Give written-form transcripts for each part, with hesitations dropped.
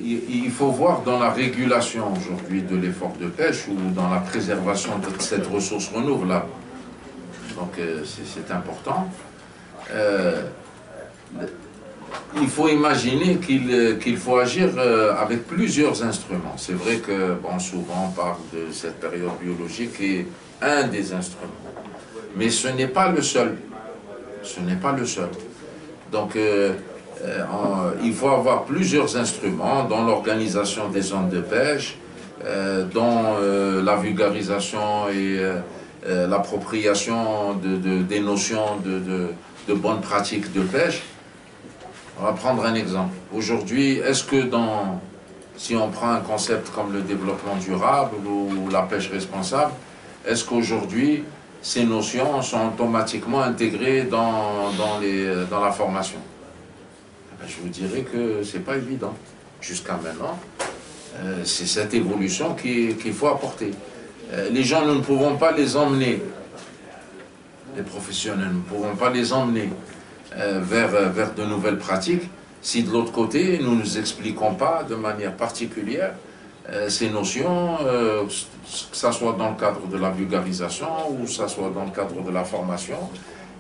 il faut voir dans la régulation aujourd'hui de l'effort de pêche ou dans la préservation de cette ressource renouvelable. Donc c'est important. Il faut imaginer qu'il faut agir avec plusieurs instruments. C'est vrai que bon, souvent on parle de cette période biologique qui est un des instruments. Mais ce n'est pas le seul. Ce n'est pas le seul. Donc il faut avoir plusieurs instruments dans l'organisation des zones de pêche, dans la vulgarisation et l'appropriation des notions de bonnes pratiques de pêche. On va prendre un exemple. Aujourd'hui, est-ce que si on prend un concept comme le développement durable ou la pêche responsable, est-ce qu'aujourd'hui, ces notions sont automatiquement intégrées dans la formation? Je vous dirais que ce n'est pas évident. Jusqu'à maintenant, c'est cette évolution qu'il faut apporter. Les gens, nous ne pouvons pas les emmener, les professionnels, nous ne pouvons pas les emmener vers de nouvelles pratiques si de l'autre côté, nous ne nous expliquons pas de manière particulière ces notions, que ce soit dans le cadre de la vulgarisation ou que ce soit dans le cadre de la formation,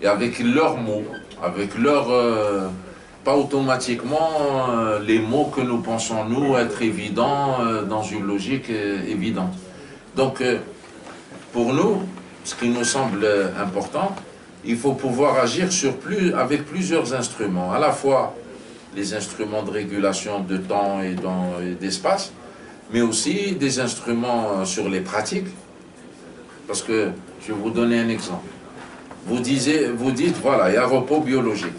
et avec leurs mots, avec pas automatiquement les mots que nous pensons, nous, être évidents dans une logique évidente. Donc, pour nous, ce qui nous semble important, il faut pouvoir agir avec plusieurs instruments, à la fois les instruments de régulation de temps et d'espace, mais aussi des instruments sur les pratiques. Parce que, je vais vous donner un exemple. Vous dites, voilà, il y a repos biologique.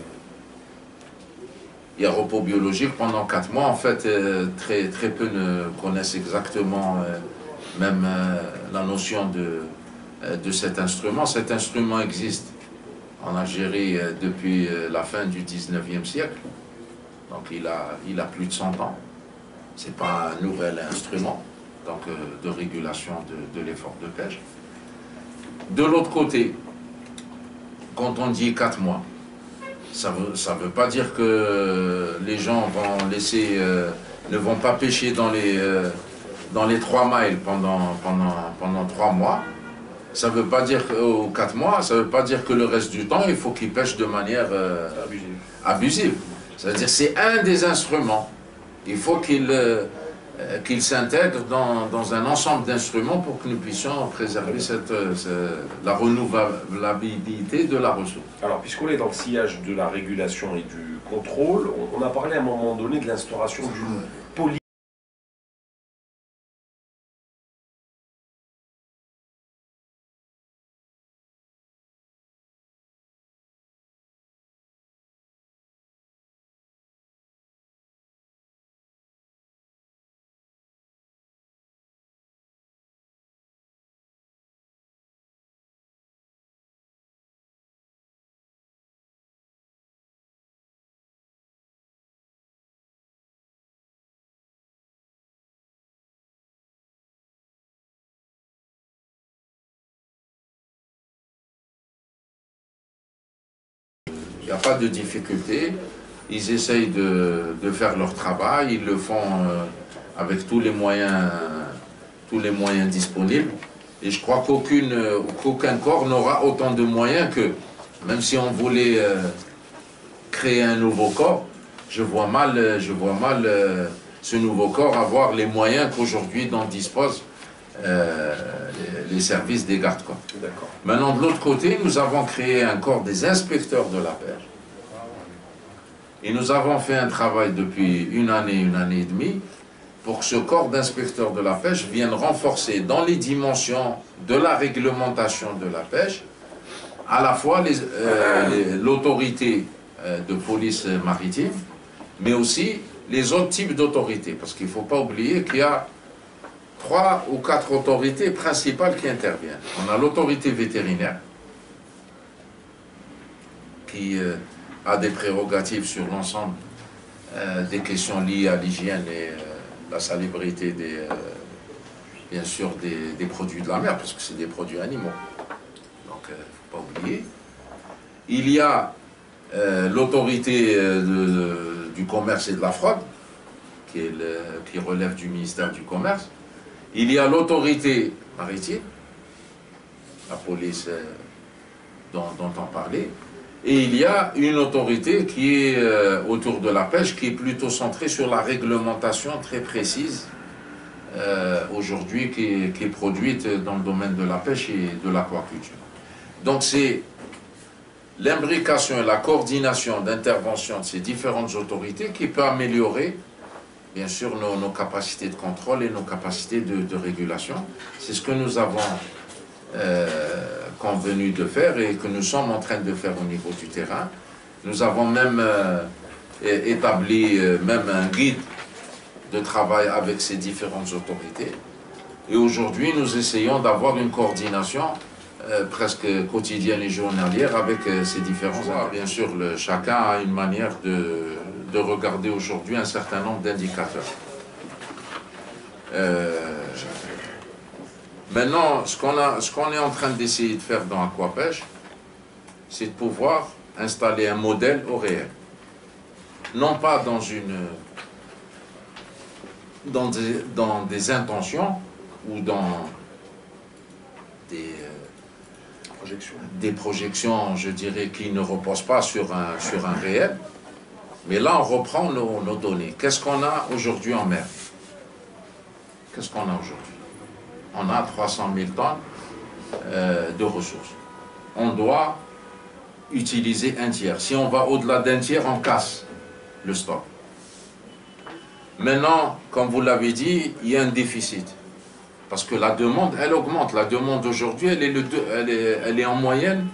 Il y a repos biologique pendant 4 mois. En fait, très peu ne connaissent exactement même la notion de cet instrument. Cet instrument existe en Algérie depuis la fin du 19e siècle. Donc il a plus de 100 ans. Ce n'est pas un nouvel instrument donc, de régulation de l'effort de pêche. De l'autre côté, quand on dit 4 mois, ça veut pas dire que les gens ne vont pas pêcher dans les 3 miles pendant 3 mois. Ça ne veut pas dire qu'aux 4 mois, ça ne veut pas dire que le reste du temps, il faut qu'ils pêchent de manière abusive. C'est-à-dire c'est un des instruments. Il faut qu'il s'intègre dans un ensemble d'instruments pour que nous puissions préserver la renouvelabilité de la ressource. Alors, puisqu'on est dans le sillage de la régulation et du contrôle, on a parlé à un moment donné de l'instauration d'une politique. Il n'y a pas de difficulté. Ils essayent de faire leur travail. Ils le font avec tous les moyens disponibles. Et je crois qu'aucun corps n'aura autant de moyens que, même si on voulait créer un nouveau corps, je vois mal ce nouveau corps avoir les moyens qu'aujourd'hui dont disposent les services des gardes-côtes. Maintenant, de l'autre côté, nous avons créé un corps des inspecteurs de la pêche. Et nous avons fait un travail depuis une année et demie, pour que ce corps d'inspecteurs de la pêche vienne renforcer dans les dimensions de la réglementation de la pêche, à la fois l'autorité de police maritime, mais aussi les autres types d'autorités. Parce qu'il ne faut pas oublier qu'il y a 3 ou 4 autorités principales qui interviennent. On a l'autorité vétérinaire, qui a des prérogatives sur l'ensemble des questions liées à l'hygiène et la salubrité bien sûr des produits de la mer, parce que c'est des produits animaux. Donc, il ne faut pas oublier. Il y a l'autorité du commerce et de la fraude, qui relève du ministère du Commerce. Il y a l'autorité maritime, la police dont on parlait, et il y a une autorité qui est autour de la pêche, qui est plutôt centrée sur la réglementation très précise aujourd'hui qui est produite dans le domaine de la pêche et de l'aquaculture. Donc c'est l'imbrication et la coordination d'intervention de ces différentes autorités qui peut améliorer bien sûr nos capacités de contrôle et nos capacités de régulation. C'est ce que nous avons convenu de faire et que nous sommes en train de faire au niveau du terrain. Nous avons même établi même un guide de travail avec ces différentes autorités. Et aujourd'hui, nous essayons d'avoir une coordination presque quotidienne et journalière avec ces différents acteurs. Bien sûr, chacun a une manière de regarder aujourd'hui un certain nombre d'indicateurs. Maintenant, ce qu'on est en train d'essayer de faire dans Aquapêche, c'est de pouvoir installer un modèle au réel. Non pas dans des intentions ou dans des projections, je dirais, qui ne reposent pas sur un réel. Mais là, on reprend nos données. Qu'est-ce qu'on a aujourd'hui en mer? Qu'est-ce qu'on a aujourd'hui? On a 300 000 tonnes de ressources. On doit utiliser un tiers. Si on va au-delà d'un tiers, on casse le stock. Maintenant, comme vous l'avez dit, il y a un déficit. Parce que la demande, elle augmente. La demande aujourd'hui, elle est en moyenne,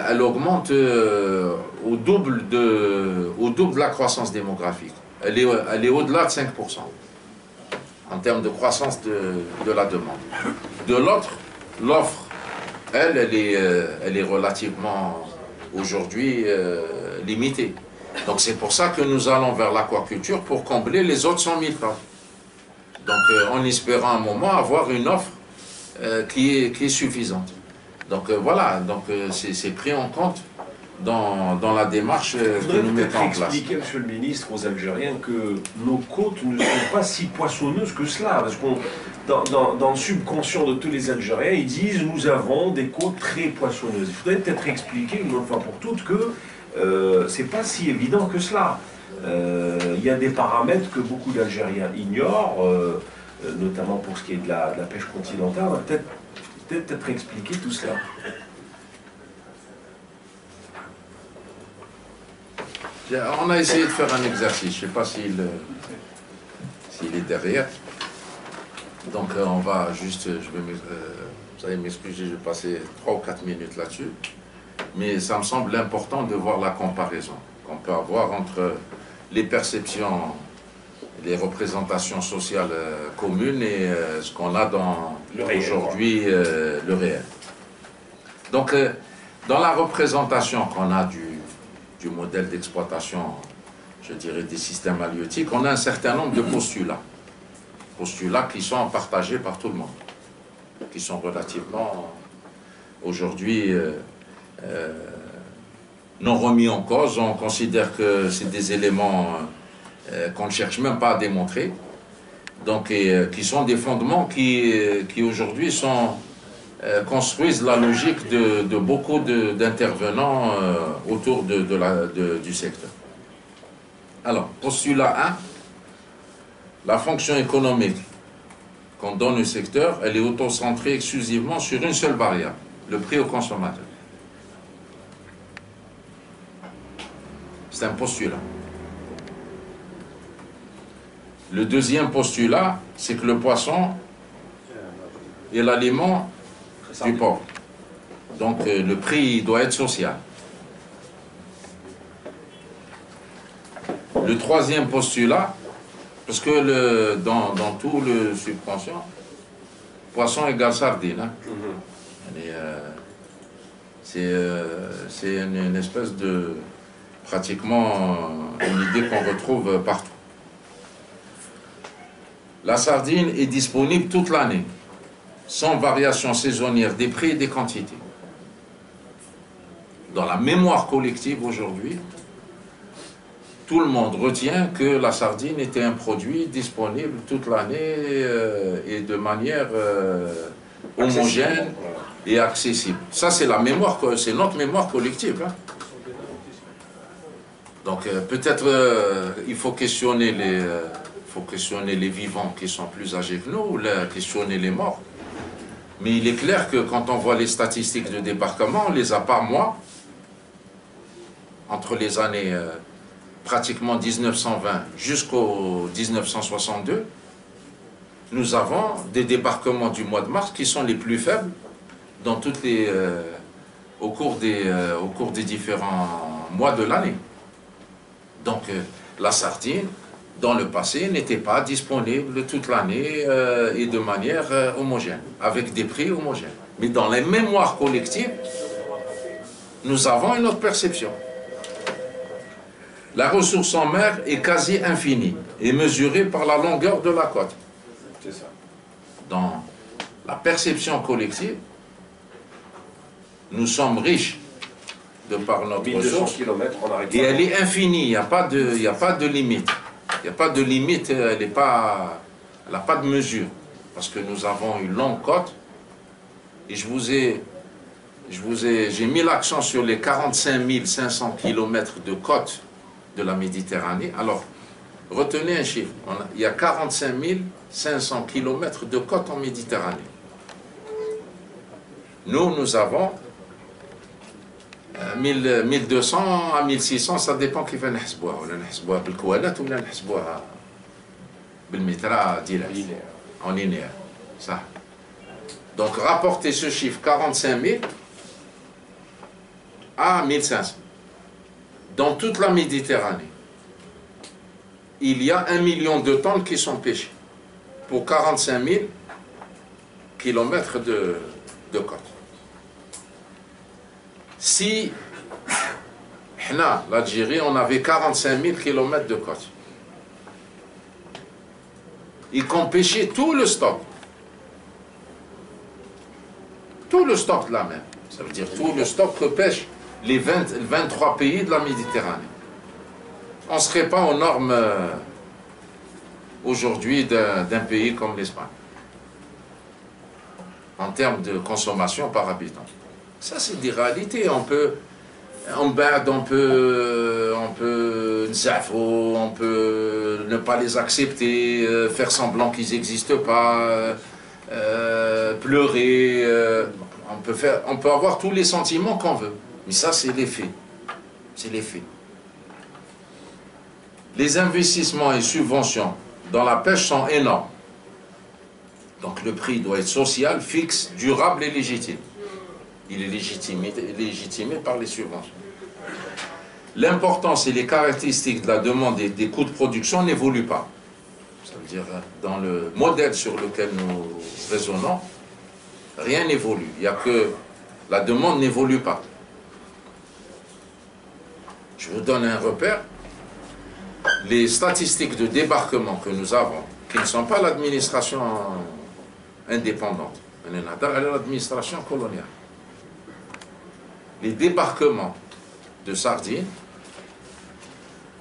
elle augmente au double de la croissance démographique. Elle est au-delà de 5% en termes de croissance de la demande. De l'autre, l'offre, elle est relativement aujourd'hui limitée. Donc c'est pour ça que nous allons vers l'aquaculture pour combler les autres 100 000 tonnes. Donc en espérant à un moment avoir une offre qui est suffisante. Donc voilà, donc c'est pris en compte dans la démarche que nous mettons en place. Expliquer, Monsieur le Ministre, aux Algériens que nos côtes ne sont pas si poissonneuses que cela. Parce que dans le subconscient de tous les Algériens, ils disent nous avons des côtes très poissonneuses. Il faudrait peut-être expliquer une fois pour toutes que c'est pas si évident que cela. Il y a des paramètres que beaucoup d'Algériens ignorent, notamment pour ce qui est de la pêche continentale. On va peut-être expliquer tout cela. On a essayé de faire un exercice, je ne sais pas s'il est derrière. Donc on va juste, vous allez m'excuser, je vais passer 3 ou 4 minutes là-dessus. Mais ça me semble important de voir la comparaison qu'on peut avoir entre les perceptions, les représentations sociales communes et ce qu'on a aujourd'hui le réel. Donc dans la représentation qu'on a du modèle d'exploitation, je dirais, des systèmes halieutiques, on a un certain nombre de postulats. Postulats qui sont partagés par tout le monde, qui sont relativement, aujourd'hui, non remis en cause. On considère que c'est des éléments qu'on ne cherche même pas à démontrer, donc, qui sont des fondements qui aujourd'hui construisent la logique de beaucoup d'intervenants autour du secteur. Alors, postulat 1, la fonction économique qu'on donne au secteur, elle est auto-centrée exclusivement sur une seule variable, le prix au consommateur. C'est un postulat. Le deuxième postulat, c'est que le poisson est l'aliment du port. Donc le prix doit être social. Le troisième postulat, parce que dans tout le subconscient, poisson égale sardine. Hein. C'est une espèce de... pratiquement une idée qu'on retrouve partout. La sardine est disponible toute l'année, sans variation saisonnière des prix et des quantités. Dans la mémoire collective aujourd'hui, tout le monde retient que la sardine était un produit disponible toute l'année et de manière homogène et accessible. Ça, c'est la mémoire, c'est notre mémoire collective. Hein. Donc peut-être il faut questionner les vivants qui sont plus âgés que nous, ou questionner les morts. Mais il est clair que quand on voit les statistiques de débarquement, on les a pas, moi, entre les années pratiquement 1920 jusqu'au 1962, nous avons des débarquements du mois de mars qui sont les plus faibles dans toutes les, au cours des différents mois de l'année. Donc la sardine, dans le passé, n'était pas disponible toute l'année et de manière homogène, avec des prix homogènes. Mais dans les mémoires collectives, nous avons une autre perception. La ressource en mer est quasi infinie et mesurée par la longueur de la côte. C'est ça. Dans la perception collective, nous sommes riches de par notre 1200 ressource km, on arrête. et elle est infinie, il n'y a pas de limite. Il n'y a pas de limite, elle n'a pas de mesure. Parce que nous avons une longue côte et j'ai mis l'accent sur les 45 500 km de côte de la Méditerranée. Alors, retenez un chiffre. Il y a 45 500 km de côte en Méditerranée. Nous avons 1200 à 1600, ça dépend كيف نحسبوها. ولا نحسبوها بالكوالات ولا نحسبوها بالمتر direct. En linéaire. Ça. Donc, rapportez ce chiffre 45 000 à 1500. Dans toute la Méditerranée, il y a 1 million de tonnes qui sont pêchées pour 45 000 kilomètres de côte. Si, l'Algérie, on avait 45 000 kilomètres de côte, et qu'on pêchait tout le stock de la mer, ça veut dire tout le stock que pêchent les 23 pays de la Méditerranée. On ne serait pas aux normes aujourd'hui d'un pays comme l'Espagne, en termes de consommation par habitant. Ça, c'est des réalités. On peut ne pas les accepter, faire semblant qu'ils n'existent pas, pleurer. On peut avoir tous les sentiments qu'on veut. Mais ça, c'est les faits. C'est les faits. Les investissements et subventions dans la pêche sont énormes. Donc le prix doit être social, fixe, durable et légitime. Il est légitimé par les subventions. L'importance et les caractéristiques de la demande et des coûts de production n'évoluent pas. Ça veut dire, dans le modèle sur lequel nous raisonnons, rien n'évolue. Il n'y a que la demande n'évolue pas. Je vous donne un repère. Les statistiques de débarquement que nous avons, qui ne sont pas l'administration indépendante, l'administration coloniale. Les débarquements de sardines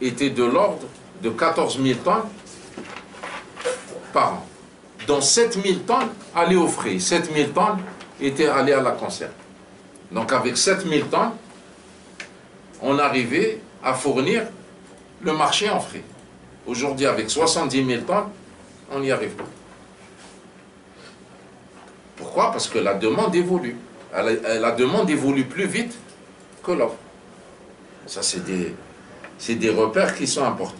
étaient de l'ordre de 14 000 tonnes par an, dont 7 000 tonnes allaient au frais, 7 000 tonnes étaient allées à la conserve. Donc avec 7 000 tonnes, on arrivait à fournir le marché en frais. Aujourd'hui, avec 70 000 tonnes, on n'y arrive pas. Pourquoi? Parce que la demande évolue. La demande évolue plus vite que l'offre. Ça, c'est des repères qui sont importants.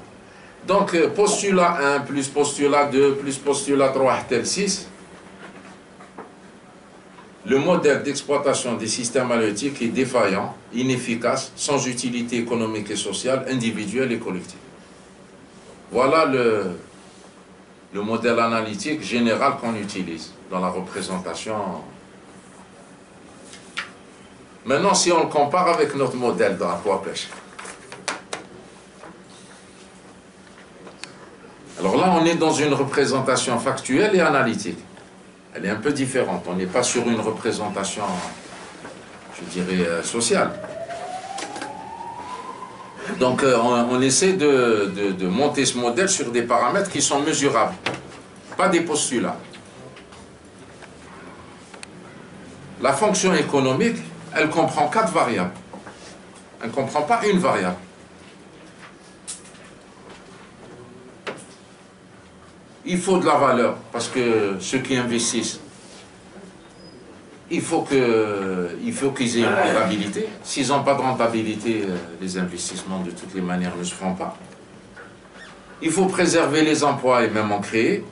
Donc, postulat 1 plus postulat 2 plus postulat 3 tel 6, le modèle d'exploitation des systèmes halieutiques est défaillant, inefficace, sans utilité économique et sociale, individuelle et collective. Voilà le modèle analytique général qu'on utilise dans la représentation. Maintenant, si on le compare avec notre modèle dans l'aquapêche. Alors là, on est dans une représentation factuelle et analytique. Elle est un peu différente. On n'est pas sur une représentation, je dirais, sociale. Donc on essaie de monter ce modèle sur des paramètres qui sont mesurables, pas des postulats. La fonction économique, elle comprend 4 variables. Elle ne comprend pas une variable. Il faut de la valeur, parce que ceux qui investissent, il faut qu'ils aient une rentabilité. S'ils n'ont pas de rentabilité, les investissements de toutes les manières ne se feront pas. Il faut préserver les emplois et même en créer.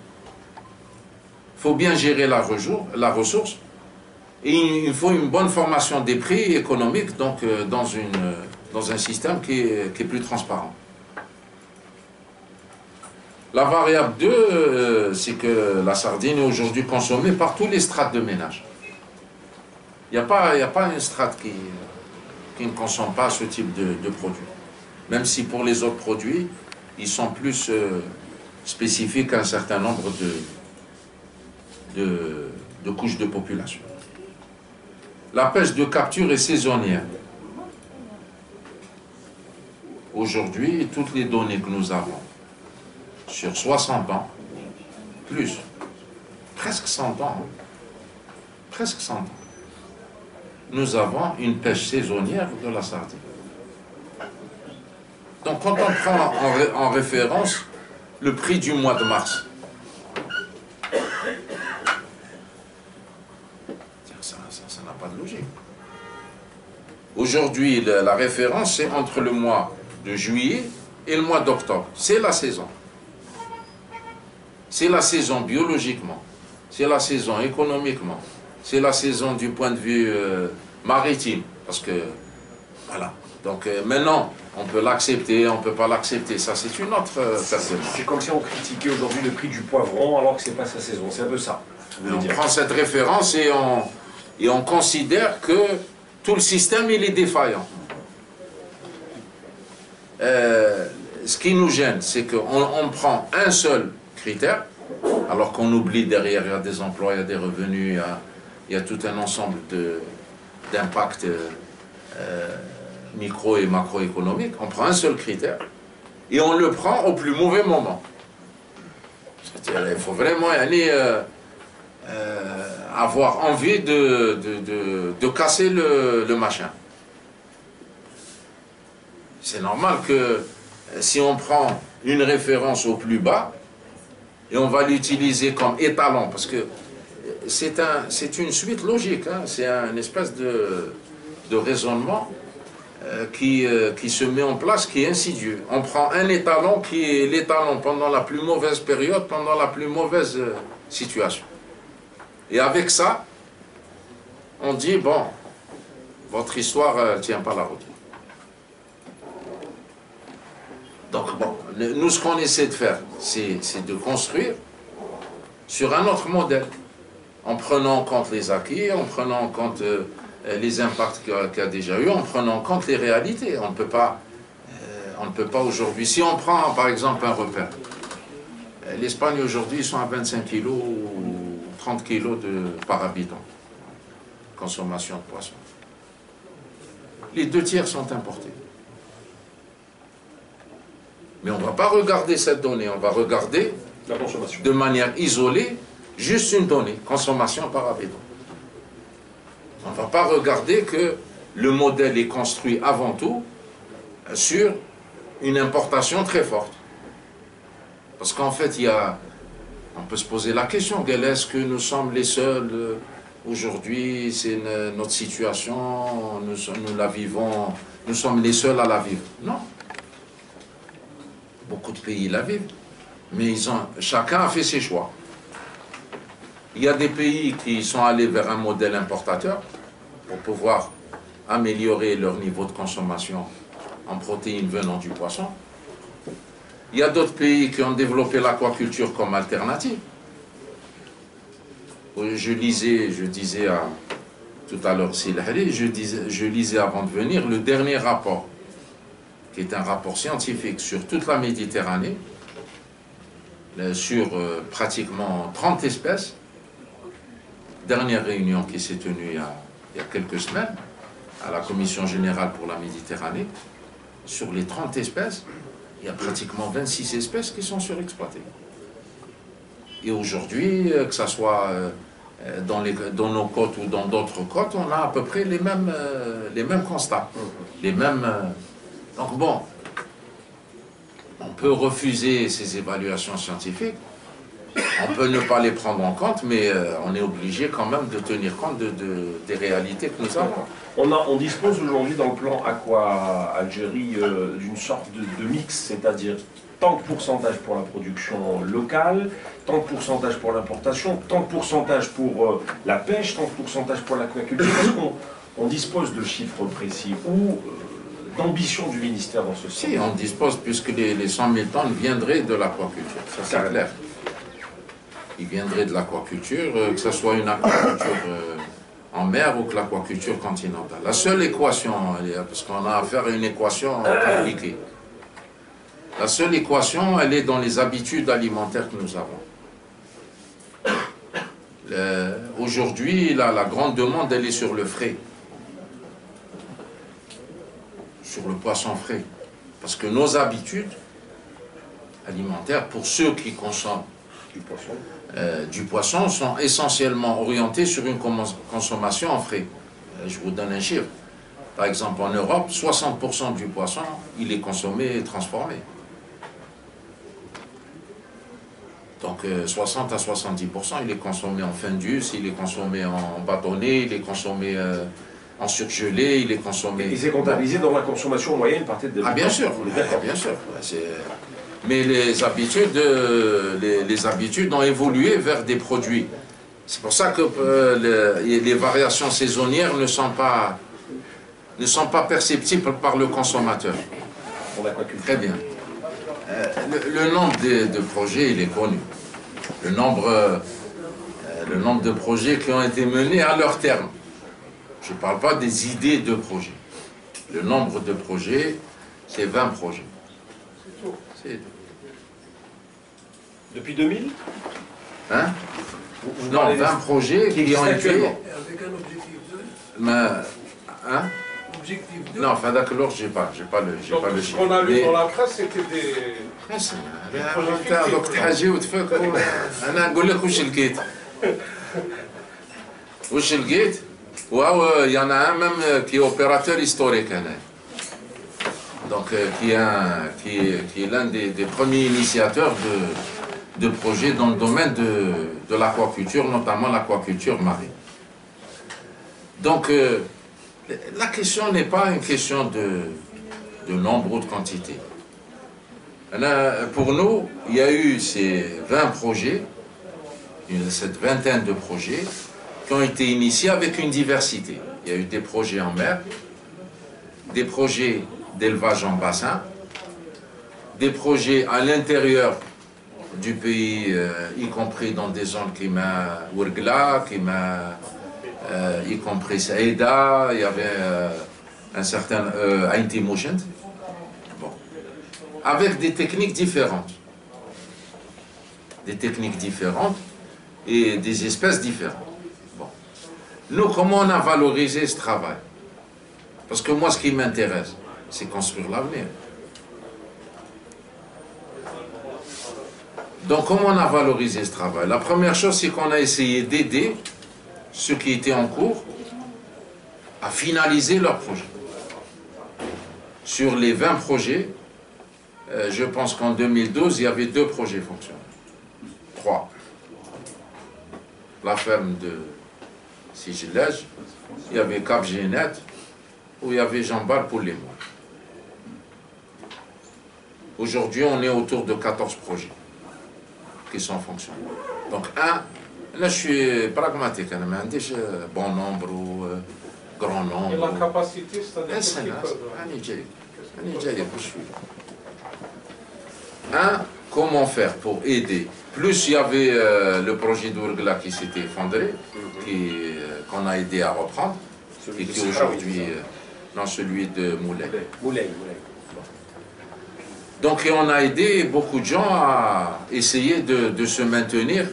Il faut bien gérer la ressource. Et il faut une bonne formation des prix économiques, donc dans un système qui est plus transparent. La variable 2, c'est que la sardine est aujourd'hui consommée par tous les strates de ménage. Il n'y a pas une strate qui ne consomme pas ce type de produit. Même si pour les autres produits, ils sont plus spécifiques à un certain nombre de couches de population. La pêche de capture est saisonnière. Aujourd'hui, toutes les données que nous avons sur 60 ans, plus, presque 100 ans, presque 100 ans, nous avons une pêche saisonnière de la sardine. Donc quand on prend en référence le prix du mois de mars, ça n'a pas de logique. Aujourd'hui, la référence, c'est entre le mois de juillet et le mois d'octobre. C'est la saison. C'est la saison biologiquement, c'est la saison économiquement, c'est la saison du point de vue maritime. Parce que, voilà. Donc maintenant, on peut l'accepter, on ne peut pas l'accepter. Ça, c'est une autre personne. C'est comme si on critiquait aujourd'hui le prix du poivron alors que ce n'est pas sa saison. C'est un peu ça. On prend cette référence et on considère que tout le système, il est défaillant. Ce qui nous gêne, c'est qu'on prend un seul critère, alors qu'on oublie derrière, il y a des emplois, il y a des revenus, il y a tout un ensemble d'impacts micro et macroéconomiques. On prend un seul critère et on le prend au plus mauvais moment. C'est-à-dire, il faut vraiment aller avoir envie de casser le machin. C'est normal que si on prend une référence au plus bas, et on va l'utiliser comme étalon, parce que c'est une suite logique, hein, c'est un espèce de raisonnement qui se met en place, qui est insidieux. On prend un étalon qui est l'étalon pendant la plus mauvaise période, pendant la plus mauvaise situation. Et avec ça, on dit, bon, votre histoire ne tient pas la route. Donc, bon, nous, ce qu'on essaie de faire, c'est de construire sur un autre modèle, en prenant en compte les acquis, en prenant en compte les impacts qu'il y a déjà eu, en prenant en compte les réalités. On ne peut pas aujourd'hui, si on prend par exemple un repère, l'Espagne aujourd'hui, ils sont à 25 kg ou 30 kg par habitant, consommation de poissons. Les 2/3 sont importés. Mais on ne va pas regarder cette donnée, on va regarder la consommation de manière isolée, juste une donnée, consommation par habitant. On ne va pas regarder que le modèle est construit avant tout sur une importation très forte. Parce qu'en fait, on peut se poser la question, est-ce que nous sommes les seuls aujourd'hui, c'est notre situation, nous la vivons, nous sommes les seuls à la vivre? Non. Beaucoup de pays la vivent, mais chacun a fait ses choix. Il y a des pays qui sont allés vers un modèle importateur pour pouvoir améliorer leur niveau de consommation en protéines venant du poisson. Il y a d'autres pays qui ont développé l'aquaculture comme alternative. Je disais tout à l'heure, je lisais avant de venir le dernier rapport, qui est un rapport scientifique sur toute la Méditerranée, sur pratiquement 30 espèces. Dernière réunion qui s'est tenue il y a quelques semaines, à la Commission générale pour la Méditerranée, sur les 30 espèces, il y a pratiquement 26 espèces qui sont surexploitées. Et aujourd'hui, que ce soit dans nos côtes ou dans d'autres côtes, on a à peu près les mêmes constats. Les mêmes, donc bon, on peut refuser ces évaluations scientifiques, on peut ne pas les prendre en compte, mais on est obligé quand même de tenir compte des réalités que nous avons. On dispose aujourd'hui dans le plan Aqua Algérie d'une sorte de mix, c'est-à-dire tant de pourcentage pour la production locale, tant de pourcentage pour l'importation, tant de pourcentage pour la pêche, tant de pourcentage pour l'aquaculture. Est-ce qu'on dispose de chiffres précis ou d'ambition du ministère dans ce sens? Si, on dispose, puisque les 100 000 tonnes viendraient de l'aquaculture, ça c'est clair. Ils viendraient de l'aquaculture, que ce soit une aquaculture en mer ou que l'aquaculture continentale. La seule équation, parce qu'on a affaire à une équation compliquée, la seule équation, elle est dans les habitudes alimentaires que nous avons. Aujourd'hui, la grande demande, elle est sur le frais. Sur le poisson frais. Parce que nos habitudes alimentaires, pour ceux qui consomment du poisson, sont essentiellement orientées sur une consommation en frais. Je vous donne un chiffre. Par exemple, en Europe, 60% du poisson, il est consommé et transformé. Donc 60 à 70%, il est consommé en fin d'us, il est consommé en bâtonnet, il est consommé en surgelé, il est consommé... Et c'est comptabilisé dans la consommation moyenne par tête de... Ah bien sûr, bien sûr. Mais les habitudes ont évolué vers des produits. C'est pour ça que les variations saisonnières ne sont pas perceptibles par le consommateur. Très bien. Le nombre de projets, il est connu. Le nombre de projets qui ont été menés à leur terme. Je ne parle pas des idées de projets. Le nombre de projets, c'est 20 projets. C'est tout. Depuis 2000 Hein? Non, 20 projets qui ont été... Avec un objectif de... Mais, hein? Objectif de... Non, enfin d'accord, j'ai pas le chiffre. Ce qu'on a lu dans la presse, c'était des... دوك تحاجي وتفكروا انا نقول لك واش لقيت il y en a un même qui est opérateur historique donc qui est l'un des premiers initiateurs de projets dans le domaine de l'aquaculture, notamment l'aquaculture marine. Donc la question n'est pas une question de nombre ou de quantité. Pour nous, il y a eu ces 20 projets, cette vingtaine de projets, qui ont été initiés avec une diversité. Il y a eu des projets en mer, des projets d'élevage en bassin, des projets à l'intérieur du pays, y compris dans des zones qui m'a Ourgla, y compris Saïda, il y avait un certain Ainti Mouchent. Avec des techniques différentes. Des techniques différentes et des espèces différentes. Bon. Nous, comment on a valorisé ce travail? Parce que moi, ce qui m'intéresse, c'est construire l'avenir. Donc, comment on a valorisé ce travail? La première chose, c'est qu'on a essayé d'aider ceux qui étaient en cours à finaliser leur projet. Sur les 20 projets, je pense qu'en 2012, il y avait 2 projets fonctionnels. 3. La ferme de Sigilège, il y avait Cap Génet, où il y avait Jean-Bar pour les mois. Aujourd'hui, on est autour de 14 projets qui sont fonctionnels. Donc, là, je suis pragmatique, je me bon nombre ou grand nombre. Et la capacité, c'est-à-dire... Comment faire pour aider? Plus il y avait le projet d'Ourgla qui s'était effondré, qu'on a aidé à reprendre, et qui aujourd'hui, non, celui de Moulay. Donc on a aidé beaucoup de gens à essayer de se maintenir,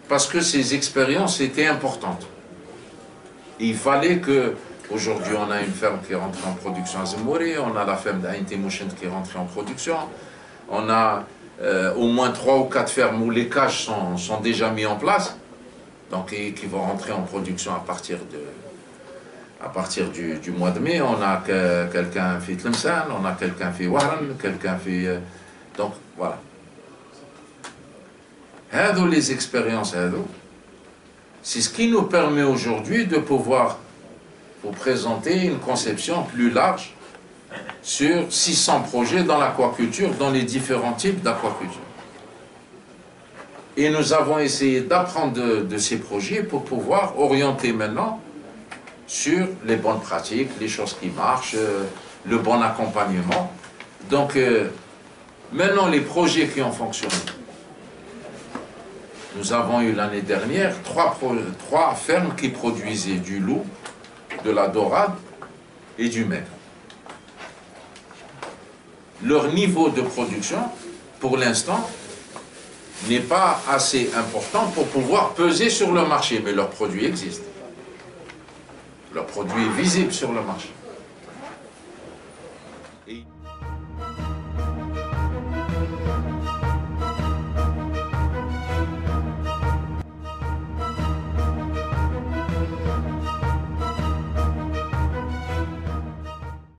parce que ces expériences étaient importantes. Et il fallait que Aujourd'hui, on a une ferme qui est rentrée en production à Zemouri, on a la ferme d'Ain Timouchent qui est rentrée en production, on a au moins 3 ou 4 fermes où les cages sont déjà mis en place, donc qui vont rentrer en production à partir du mois de mai. On a quelqu'un fait Tlemcen, on a quelqu'un fait Wahran, quelqu'un fait... donc voilà. Les expériences, c'est ce qui nous permet aujourd'hui de pouvoir vous présenter une conception plus large sur 600 projets dans l'aquaculture, dans les différents types d'aquaculture. Et nous avons essayé d'apprendre de ces projets pour pouvoir orienter maintenant sur les bonnes pratiques, les choses qui marchent, le bon accompagnement. Donc, maintenant, les projets qui ont fonctionné. Nous avons eu l'année dernière 3 fermes qui produisaient du loup, de la dorade et du maigre. Leur niveau de production, pour l'instant, n'est pas assez important pour pouvoir peser sur le marché, mais leurs produits existent. Leur produit est visible sur le marché.